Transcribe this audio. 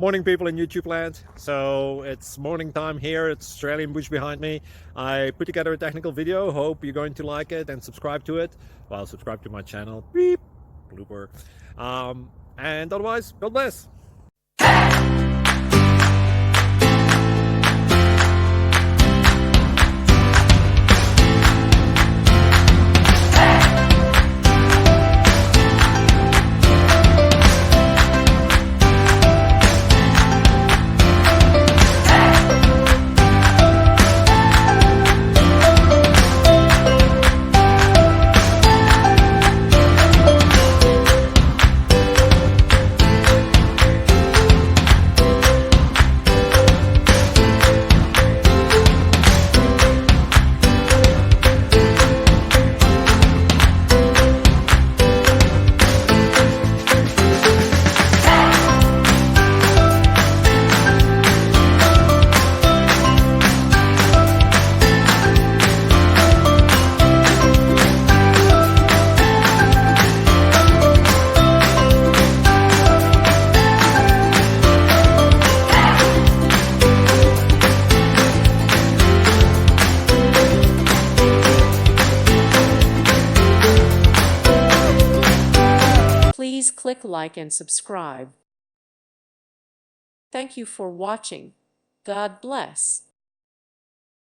Morning, people in YouTube land. So it's morning time here. It's Australian bush behind me. I put together a technical video. Hope you're going to like it and subscribe to it. Well, subscribe to my channel. Beep. Blooper. And otherwise, God bless. Please click like and subscribe. Thank you for watching. God bless.